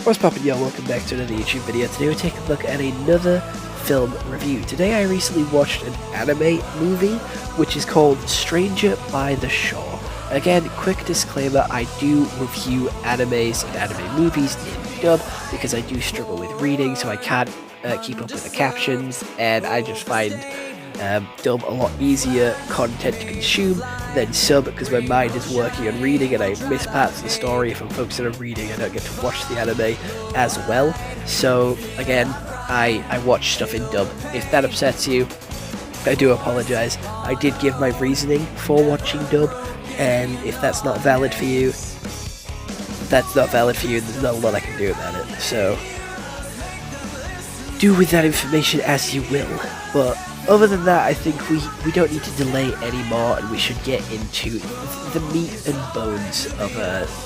What's poppin', y'all? Welcome back to another YouTube video. Today we're taking a look at another film review. Today I recently watched an anime movie, which is called Stranger by the Shore. Again, quick disclaimer, I do review animes and anime movies in dub, because I do struggle with reading, so I can't keep up with the captions, and I just find dub a lot easier content to consume than sub, because my mind is working on reading and I miss parts of the story. If I'm focusing on reading, I don't get to watch the anime as well. So again, I watch stuff in dub. If that upsets you, I do apologize. I did give my reasoning for watching dub, and if that's not valid for you, that's not valid for you, and there's not a lot I can do about it. So do with that information as you will. But other than that, I think we don't need to delay anymore, and we should get into the meat and bones of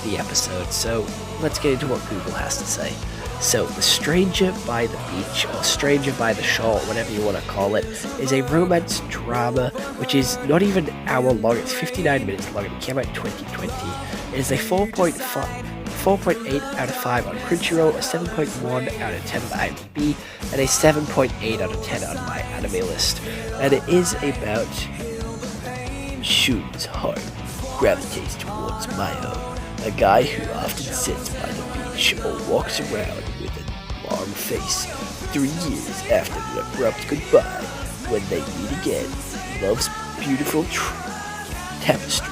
the episode. So let's get into what Google has to say. So, The Stranger by the Beach, or Stranger by the Shore, whatever you want to call it, is a romance drama which is not even an hour long. It's 59 minutes long, and it came out in 2020. It is a 4.8 out of 5 on Crunchyroll, a 7.1 out of 10 on IMDb, and a 7.8 out of 10 on my anime list. And it is about Shun's heart gravitates towards Mayo, a guy who often sits by the beach or walks around with a long face. 3 years after an abrupt goodbye, when they meet again, love's beautiful tapestry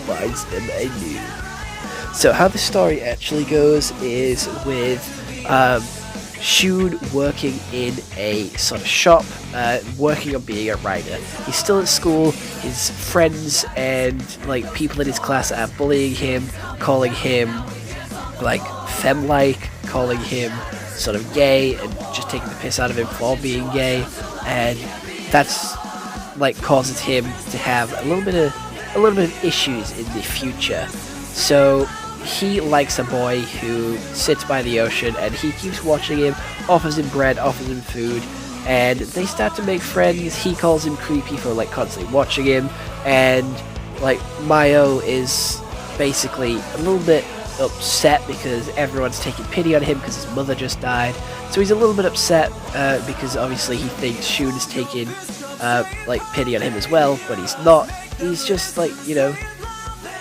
binds them anew. So how the story actually goes is with Shun working in a sort of shop, working on being a writer. He's still at school. His friends and like people in his class are bullying him, calling him like femme-like, calling him sort of gay, and just taking the piss out of him for being gay. And that's like causes him to have a little bit of issues in the future. So he likes a boy who sits by the ocean, and he keeps watching him, offers him bread, offers him food, and they start to make friends. He calls him creepy for like constantly watching him, and like Mayo is basically a little bit upset because everyone's taking pity on him because his mother just died. So he's a little bit upset because obviously he thinks Shun is taking like pity on him as well, but he's not. He's just like, you know,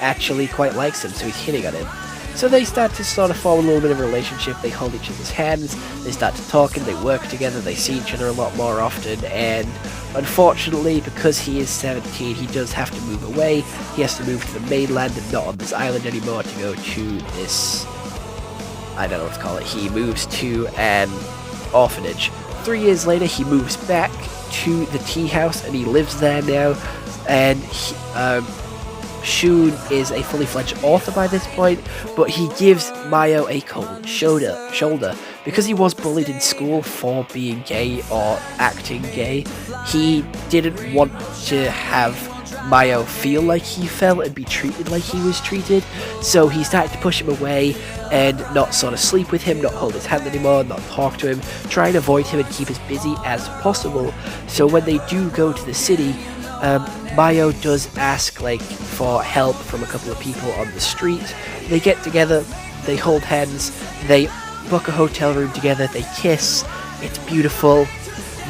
actually quite likes him, so he's hitting on him. So they start to sort of form a little bit of a relationship. They hold each other's hands, they start to talk, and they work together, they see each other a lot more often, and unfortunately, because he is 17, he does have to move away. He has to move to the mainland and not on this island anymore to go to this, I don't know what to call it. He moves to an orphanage. 3 years later, he moves back to the tea house, and he lives there now, and Shun is a fully fledged author by this point, but he gives Mayo a cold shoulder because he was bullied in school for being gay or acting gay. He didn't want to have Mayo feel like he felt and be treated like he was treated, so he started to push him away and not sort of sleep with him, not hold his hand anymore, not talk to him, try and avoid him and keep as busy as possible. So when they do go to the city, Mayo does ask like for help from a couple of people on the street. They get together, they hold hands, they book a hotel room together, they kiss, it's beautiful.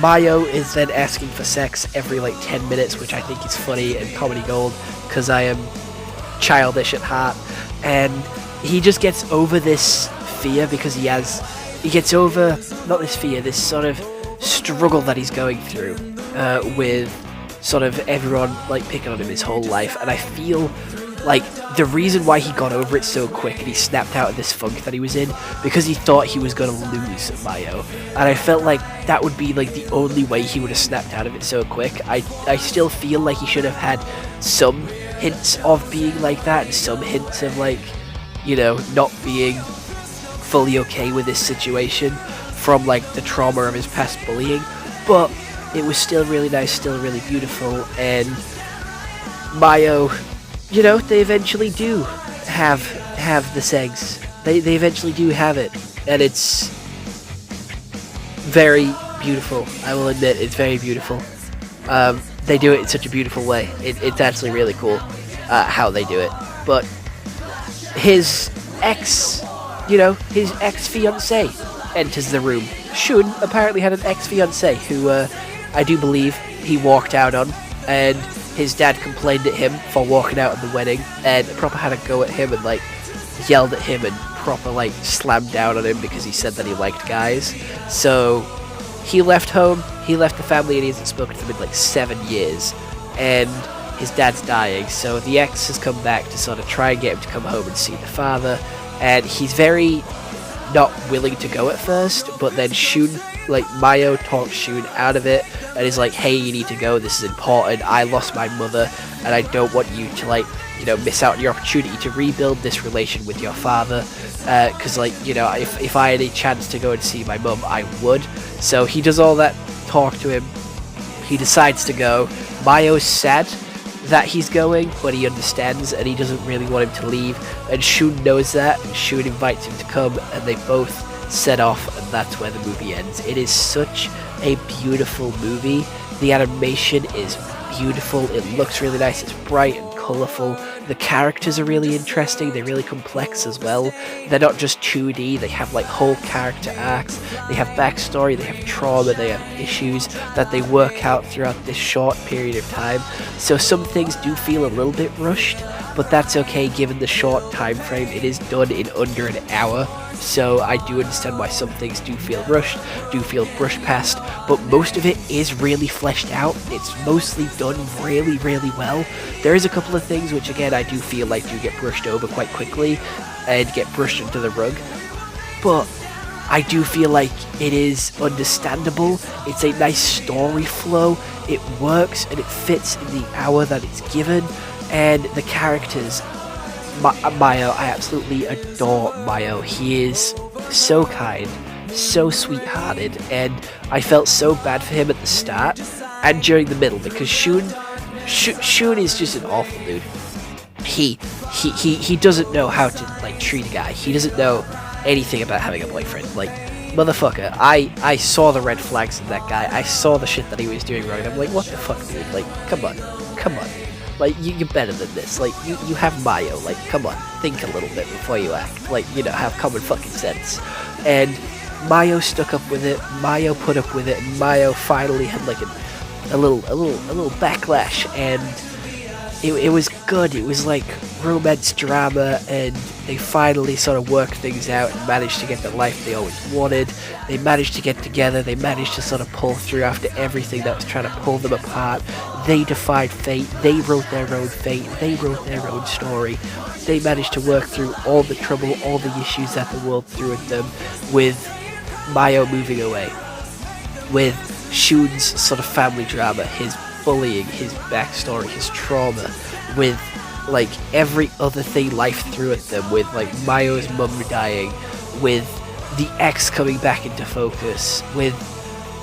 Mayo is then asking for sex every like 10 minutes, which I think is funny and comedy gold, because I am childish at heart. And he just gets over this fear because he gets over, not this fear, this sort of struggle that he's going through with sort of everyone like picking on him his whole life. And I feel like the reason why he got over it so quick and he snapped out of this funk that he was in, because he thought he was going to lose Mayo. And I felt like that would be like the only way he would have snapped out of it so quick. I still feel like he should have had some hints of being like that, and some hints of like, you know, not being fully okay with this situation from like the trauma of his past bullying. But it was still really nice, still really beautiful, and Mayo, you know, they eventually do have the sex. They eventually do have it, and it's very beautiful. I will admit, it's very beautiful. They do it in such a beautiful way. It's actually really cool how they do it. But his ex his ex-fiancée enters the room. Shun apparently had an ex-fiancée who I do believe he walked out on, and his dad complained at him for walking out of the wedding, and proper had a go at him and like yelled at him and proper like slammed down on him because he said that he liked guys. So he left home, he left the family, and he hasn't spoken to them in like 7 years, and his dad's dying, so the ex has come back to sort of try and get him to come home and see the father, and he's very not willing to go at first, but then Mayo talks Shun out of it, and is like, hey, you need to go, this is important, I lost my mother, and I don't want you to miss out on your opportunity to rebuild this relation with your father, because if I had a chance to go and see my mum, I would. So he does all that talk to him, he decides to go. Mayo's sad that he's going, but he understands, and he doesn't really want him to leave, and Shun knows that, and Shun invites him to come, and they both set off, and that's where the movie ends. It is such a beautiful movie. The animation is beautiful, it looks really nice, it's bright and colourful, the characters are really interesting, they're really complex as well, they're not just 2D, they have like whole character arcs, they have backstory, they have trauma, they have issues that they work out throughout this short period of time, so some things do feel a little bit rushed, but that's okay given the short time frame. It is done in under an hour, so I do understand why some things do feel rushed, do feel brushed past, but most of it is really fleshed out. It's mostly done really, really well. There is a couple of things which, again, I do feel like do get brushed over quite quickly and get brushed under the rug, but I do feel like it is understandable. It's a nice story flow, it works, and it fits in the hour that it's given, and the characters, Mayo, I absolutely adore Mayo. He is so kind, so sweethearted, and I felt so bad for him at the start and during the middle, because Shun is just an awful dude. He doesn't know how to treat a guy. He doesn't know anything about having a boyfriend. Like, motherfucker, I saw the red flags in that guy. I saw the shit that he was doing wrong. I'm like, what the fuck, dude? Like, come on. Like, you're better than this. Like, you have Mayo. Like, come on, think a little bit before you act. Like, have common fucking sense. And Mayo stuck up with it. Mayo put up with it. And Mayo finally had like a little backlash, and it was good. It was like romance drama, and they finally sort of worked things out and managed to get the life they always wanted. They managed to get together. They managed to sort of pull through after everything that was trying to pull them apart. They defied fate. They wrote their own fate. They wrote their own story. They managed to work through all the trouble, all the issues that the world threw at them, with Mayo moving away, with Shun's sort of family drama, his bullying, his backstory, his trauma, with like every other thing life threw at them, with like Mayo's mum dying, with the ex coming back into focus, with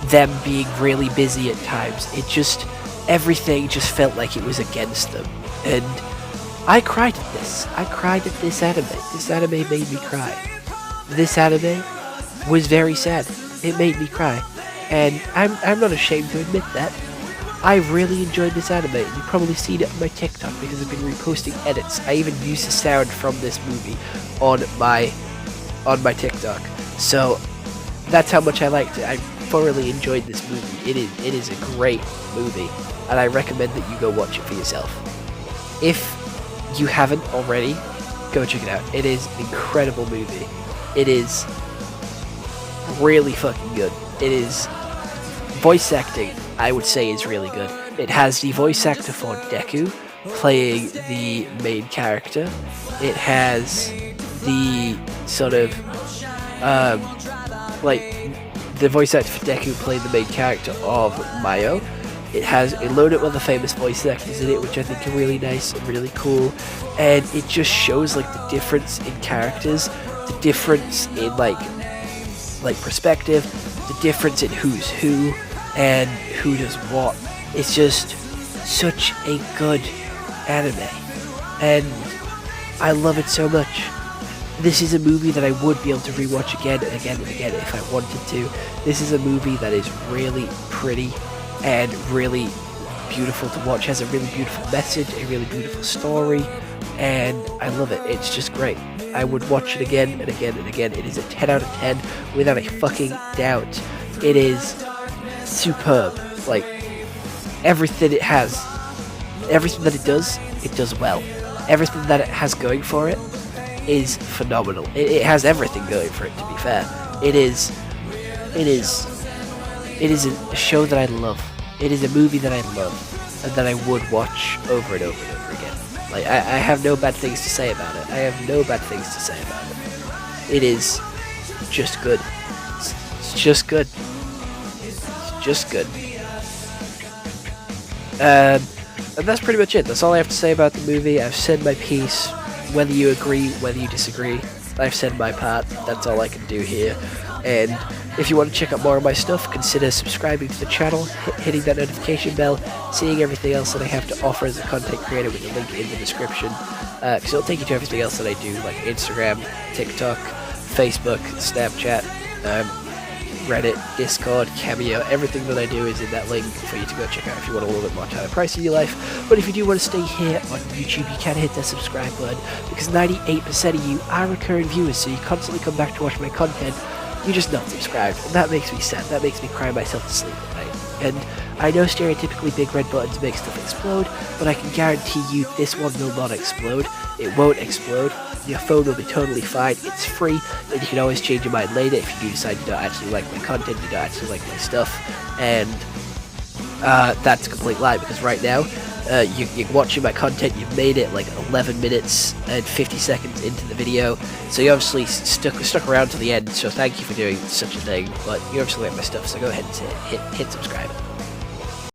them being really busy at times. Everything just felt like it was against them, and I cried at this. I cried at this anime. This anime made me cry. This anime was very sad. It made me cry, and I'm not ashamed to admit that. I really enjoyed this anime, and you've probably seen it on my TikTok because I've been reposting edits. I even use the sound from this movie on my TikTok. So that's how much I liked it. I thoroughly enjoyed this movie. It is a great movie, and I recommend that you go watch it for yourself. If you haven't already, go check it out. It is an incredible movie. It is really fucking good. It is voice acting, I would say, is really good. It has the voice actor for Deku playing the main character. It has the sort of the voice actor for Deku playing the main character of Mayo. It has a load of other famous voice actors in it, which I think are really nice and really cool. And it just shows like the difference in characters, the difference in like perspective, the difference in who's who and who does what. It's just such a good anime, and I love it so much. This is a movie that I would be able to rewatch again and again and again if I wanted to. This is a movie that is really pretty and really beautiful to watch. It has a really beautiful message, a really beautiful story, and I love it. It's just great. I would watch it again and again and again. It is a 10 out of 10 without a fucking doubt. It is superb. Like, everything it has, everything that it does well. Everything that it has going for it is phenomenal. It has everything going for it, to be fair. It is a show that I love. It is a movie that I love and that I would watch over and over and over again. Like, I have no bad things to say about it. I have no bad things to say about it. It is just good. It's just good. It's just good. And that's pretty much it. That's all I have to say about the movie. I've said my piece. Whether you agree, whether you disagree, I've said my part. That's all I can do here. And if you want to check out more of my stuff, consider subscribing to the channel, hitting that notification bell, seeing everything else that I have to offer as a content creator with a link in the description. Because it'll take you to everything else that I do, like Instagram, TikTok, Facebook, Snapchat, Reddit, Discord, Cameo. Everything that I do is in that link for you to go check out if you want a little bit more time and price in your life. But if you do want to stay here on YouTube, you can hit that subscribe button, because 98% of you are recurring viewers, so you constantly come back to watch my content. You're just not subscribed, and that makes me sad. That makes me cry myself to sleep at night. And I know stereotypically big red buttons make stuff explode, but I can guarantee you this one will not explode. It won't explode. Your phone will be totally fine. It's free, and you can always change your mind later if you do decide you don't actually like my content, you don't actually like my stuff. And that's a complete lie, because right now, you're watching my content, you've made it like 11 minutes and 50 seconds into the video, so you obviously stuck around to the end, so thank you for doing such a thing. But you obviously like my stuff, so go ahead and hit subscribe.